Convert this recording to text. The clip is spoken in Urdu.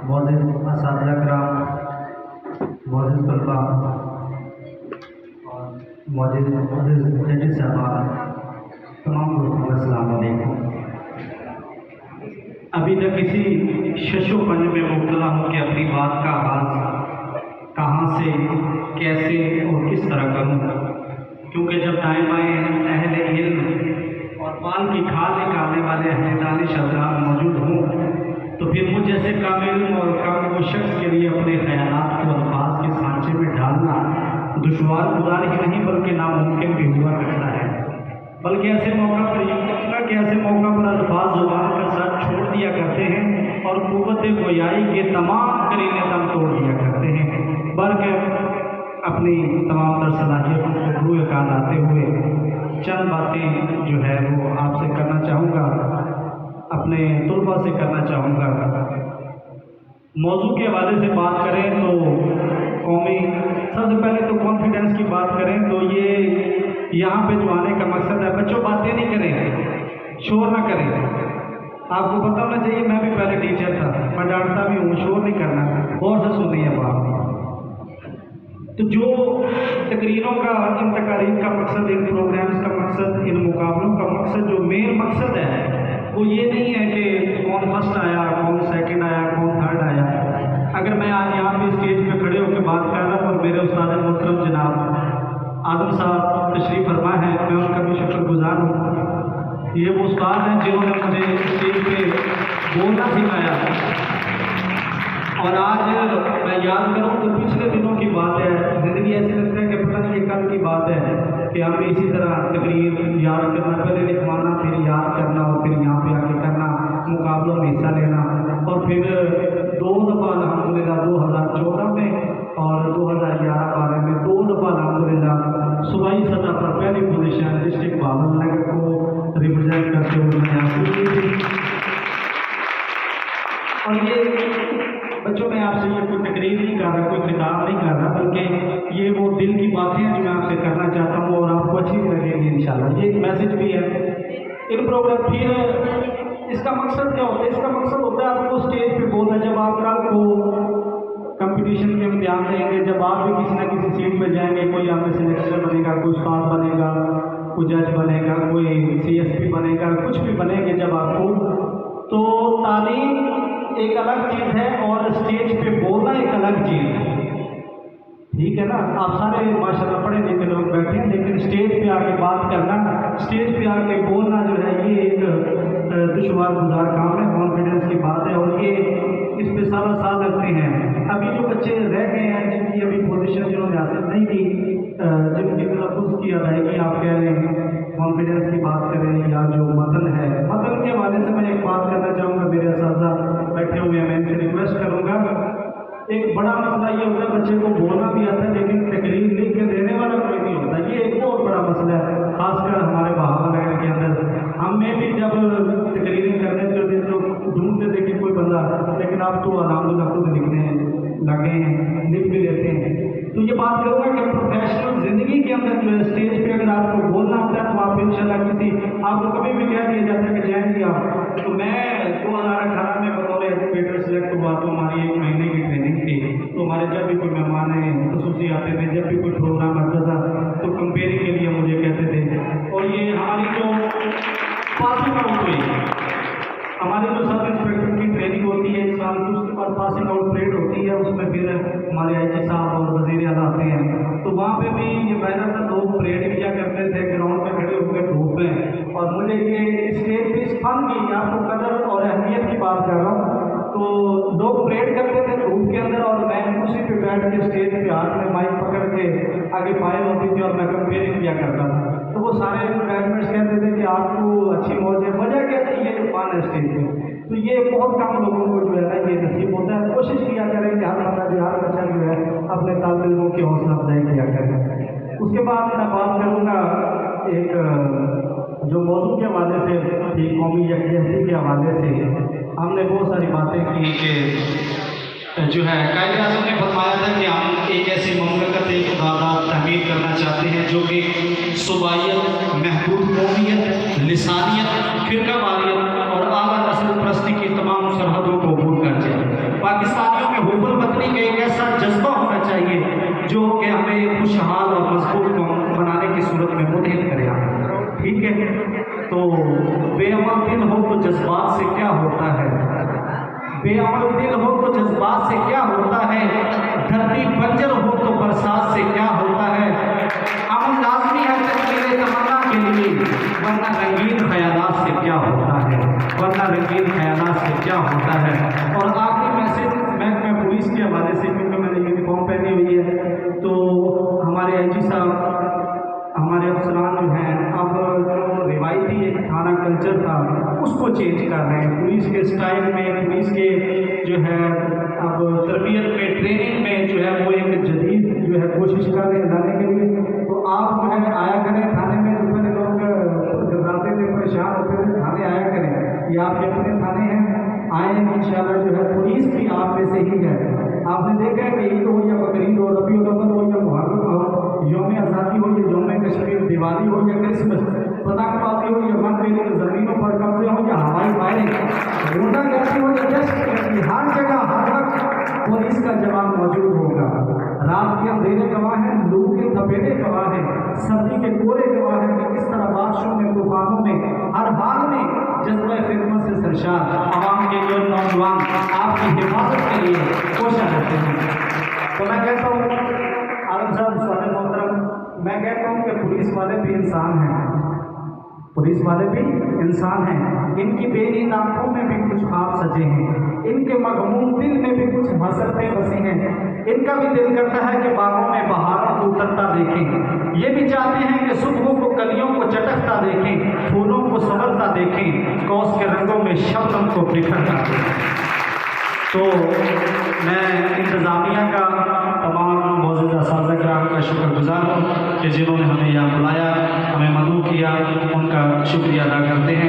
معزز اساتذہ کرام، معزز طلباء اور معزز ججز صاحبان، تمام دوستوں کو السلام علیکم۔ ابھی تک کسی شش و پنج میں مبتلا ہوں کہ اپنی بات کا آغاز کہاں سے، کیسے اور کس طرح کروں، کیونکہ جب دائیں بائیں اہل علم اور بال کی کھال نکالنے والے اہل دانش حضرات موجود ہوں تو پھر مجھ جیسے کامل اور کم و شخص کے لیے اپنے خیالات کو الفاظ کے سانچے میں ڈالنا دشوار گزار ہی نہیں بلکہ ناممکن بھی ہوا کرتا ہے۔ بلکہ ایسے موقع پر یہ کرنا کہ ایسے موقع پر الفاظ زبان کا ساتھ چھوڑ دیا کرتے ہیں اور قوت گویائی کے تمام کرینے دم توڑ دیا کرتے ہیں، بلکہ اپنی تمام تر صلاحیتوں کو روئے کار لاتے ہوئے چند باتیں جو ہے وہ آپ سے کرنا چاہوں گا، اپنے طلباء سے کرنا چاہوں گا۔ موضوع کے حوالے سے بات کریں تو قومی، سب سے پہلے تو کانفیڈنس کی بات کریں تو یہ یہاں پہ جو آنے کا مقصد ہے، بچوں باتیں نہیں کریں، شور نہ کریں۔ آپ کو پتہ ہونا چاہیے میں بھی پہلے ٹیچر تھا، میں ڈانٹتا بھی ہوں، شور نہیں کرنا، غور سے سننی ہے بات۔ تو جو تقریروں کا، ان تقاریر کا مقصد، ان پروگرامز کا مقصد، ان مقابلوں کا مقصد، جو مین مقصد ہے وہ یہ نہیں ہے کہ کون فرسٹ آیا، کون سیکنڈ آیا، کون تھرڈ آیا۔ اگر میں آج یہاں پہ اسٹیج پہ کھڑے ہو کے بات کر رہا ہوں اور میرے استاد محترم جناب آدم صاحب تشریف فرما ہے، میں ان کا بھی شکر گزار ہوں۔ یہ وہ استاد ہیں جنہوں نے مجھے اسٹیج پہ بولنا سکھایا، اور آج میں یاد کروں تو پچھلے دنوں کی بات ہے، زندگی ایسی لگتا ہے کہ پتہ نہیں یہ کل کی بات ہے کہ ہم اسی طرح تقریر یاد کرنا، پہلے لکھوانا، پھر یاد کرنا، اور پھر یہاں پہ آ کے کرنا، مقابلوں میں حصہ لینا، اور پھر 2 دفعہ الحمدللہ 2014 میں اور 2011-12 میں 2 دفعہ الحمدللہ صوبائی سطح پر پہلی پوزیشن ڈسٹرکٹ بھاول نگر کو ریپرزینٹ کرتے ہوئے میں نے حاصل کی تھی۔ اور یہ بچوں میں آپ سے یہ کوئی تقریر نہیں کر رہا، کوئی خطاب نہیں کر رہا، بلکہ یہ وہ دل کی باتیں ہیں جو میں آپ سے کرنا چاہتا ہوں اور آپ کو اچھی لگے گی انشاءاللہ۔ یہ ایک میسج بھی ہے ان پروگرام۔ پھر اس کا مقصد کیا ہوتا ہے؟ اس کا مقصد ہوتا ہے آپ کو اسٹیج پہ بولنا، جب آپ کل کو کمپٹیشن کے امتحان دیں گے، جب آپ بھی کسی نہ کسی سیٹ پہ جائیں گے، کوئی آپ میں سے لیکچرر بنے گا، کوئی استاد بنے گا، کوئی جج بنے گا، کوئی CSP بنے گا، کچھ بھی بنے گے جب آپ کو، تو تعلیم ایک الگ چیز ہے اور اسٹیج پہ بولنا ایک الگ چیز ہے، ٹھیک ہے نا؟ آپ سارے ماشاءاللہ پڑھے لکھے لوگ بیٹھے ہیں، لیکن اسٹیج پہ آ کے بات کرنا، اسٹیج پہ آ کے بولنا جو ہے یہ ایک دشوار گزار کام ہے، کانفیڈنس کی بات ہے، اور یہ اس پہ سارا سال لگتے ہیں۔ ابھی جو بچے رہ گئے ہیں جن کی ابھی پوزیشن جنہوں نے حاصل نہیں کی، جن کی تلفظ کی ادائیگی آپ کہہ رہے ہیں کانفیڈنس کی بات کریں یا جو متن ہے، متن کے حوالے سے میں ایک بات کرنا چاہوں گا، میرے اساتذہ بیٹھے ہوئے ہیں، میں ان سے ریکویسٹ کروں گا۔ ایک بڑا مسئلہ یہ ہوتا ہے بچے کو بولنا بھی آتا ہے لیکن تقریر لکھ کے دینے والا کوئی نہیں ہوتا، یہ ایک بہت بڑا مسئلہ ہے، خاص کر ہمارے بہاول نگر کے اندر۔ ہم میں بھی جب تقریریں کرنے چلتے تو ڈھونڈتے تھے کہ کوئی بندہ، لیکن اب تو الحمدللہ خود لکھنے لگے ہیں، لکھ بھی لیتے ہیں۔ تو یہ بات کروں گا کہ پروفیشنل زندگی کے اندر جو ہے اسٹیج پہ اگر آپ کو بولنا ہوتا ہے تو آپ انشاءاللہ کسی، آپ کو کبھی بھی کہہ دیا جاتا ہے کہ جائیں گے آپ، تو میں 2018 میں بطور ایجوکیٹر سلیکٹ ہوا تو ہماری 1 مہینے کی ٹریننگ تھی، تو ہمارے جب بھی کوئی مہمان خصوصی آتے تھے، جب بھی کوئی پروگرام آتا تھا تو کمپیئرنگ کے لیے مجھے کہتے تھے، اور یہ ہماری جو پاسنگ آؤٹ ہوئی، ہماری جو سب انسپیکٹر کی ٹریننگ ہوتی ہے اس سال کی، اس کے بعد پاسنگ آؤٹ پریڈ ہوتی ہے، اس میں پھر ہمارے IG صاحب اور وزیر اعلیٰ آتے ہیں، تو وہاں پہ بھی یہ ویسا تھا، لوگ پریڈ کیا کرتے تھے گراؤنڈ پہ کھڑے ہو کے دھوپ میں، اور مجھے یہ اسٹیج پہ اس فن کی، آپ کو قدر اور اہمیت کی بات کر رہا ہوں، تو لوگ پریڈ کرتے تھے دھوپ کے اندر اور میں اسی پہ بیٹھ کے اسٹیج پہ ہاتھ میں مائک پکڑ کے آگے فائل ہوتی تھی اور میں کمپیئرنگ کیا کرتا تھا، تو وہ سارے گریجویٹس کہتے تھے کہ آپ کو اچھی موج ہے، وجہ کیا تھی؟ یہ فن ہے اسٹیج پہ، تو یہ بہت کم لوگوں کو جو ہے نا یہ نصیب ہوتا ہے۔ کوشش کیا کریں کہ ہر بچہ جو ہے اپنے طالب علموں کی حوصلہ افزائی کیا کرے۔ اس کے بعد میں بات کروں گا ایک جو موضوع کے حوالے سے تھی، قومی یکجہتی کے حوالے سے ہم نے بہت ساری باتیں کی کہ جو ہے قائد اعظم نے فرمایا تھا کہ ہم ایک ایسی مملکت آباد تعمیر کرنا چاہتے ہیں جو کہ صوبائیت، محدود قومیت، لسانیت، فرقہ واریت اور اعلیٰ نسل پرستی کی تمام سرحدوں کو عبور کر جائے۔ پاکستان ٹھیک ہے. تو بے عمل دل ہو تو جذبات سے کیا ہوتا ہے, بے عمل دل ہو تو جذبات سے کیا ہوتا ہے, دھرتی بنجر ہو تو برسات سے کیا ہوتا ہے. عمل لازمی ہے تکمیل تمنا کے لیے, ورنہ رنگین خیالات سے کیا ہوتا ہے, ورنہ رنگین خیالات سے کیا ہوتا ہے. اور آخری میسج میں پولیس کے حوالے سے, کیونکہ میں نے یونیفارم پہنی ہوئی ہے, تو ہمارے آئی جی صاحب, ہمارے افسران جو ہیں, اب جو روایتی ایک تھانہ کلچر تھا اس کو چینج کر رہے ہیں. پولیس کے اسٹائل میں, پولیس کے جو ہے اب تربیت میں, ٹریننگ میں جو ہے وہ ایک جدید جو ہے کوشش کر رہے ہیں لانے کے لیے. تو آپ جو ہے آیا کریں تھانے میں, جو پہلے لوگ گھبراتے تھے, پریشان ہوتے تھے, تھانے آیا کریں. یہ آپ کے اپنے تھانے ہیں, آئیں انشاءاللہ. جو ہے پولیس بھی آپ میں سے ہی ہے. آپ نے دیکھا ہے کہ عید ہو یا بقرعید ہو, ربیع الاول ہو یا محرم ہو, یوم آزادی ہو یا یوم کشمیر, دیوالی ہو یا کرسمس, پتنگ بازی ہو یا من زمینوں پر قبضے ہو یا ہوائی فائرنگ, روزہ گرمی ہو یا جشن کرنی, ہر جگہ ہر وقت پولیس کا جوان موجود ہوگا. رات کے اندھیرے گواہ ہیں, لو کے تپیرے گواہ ہیں, سردی کے کورے گواہ ہیں کہ کس طرح بارشوں میں, طوفانوں میں, ہر حال میں جذبہ خدمت سے سرشار عوام کے جو نوجوان آپ کی حفاظت کے لیے کوشاں کرتے ہیں. تو میں کہتا ہوں عالم صاحب صاحب محترم, میں کہتا ہوں کہ پولیس والے بھی انسان ہیں, پولیس والے بھی انسان ہیں. ان کی بے نیند آنکھوں میں بھی کچھ خواب سجے ہیں, ان کے مغموم دل میں بھی کچھ حسرتیں بسی ہیں. ان کا بھی دل کرتا ہے کہ باغوں میں بہاروں کو اترتا دیکھیں, یہ بھی چاہتے ہیں کہ صبحوں کو کلیوں کو چٹکتا دیکھیں, پھولوں کو سنورتا دیکھیں, کوس کے رنگوں میں شبنم کو بکھرتا دیکھیں. تو میں انتظامیہ کا, تمام معزز اساتذہ کرام کا شکر گزار ہوں کہ جنہوں نے ہمیں یہاں بلایا, ہمیں مدعو کیا, ان کا شکریہ ادا کرتے ہیں.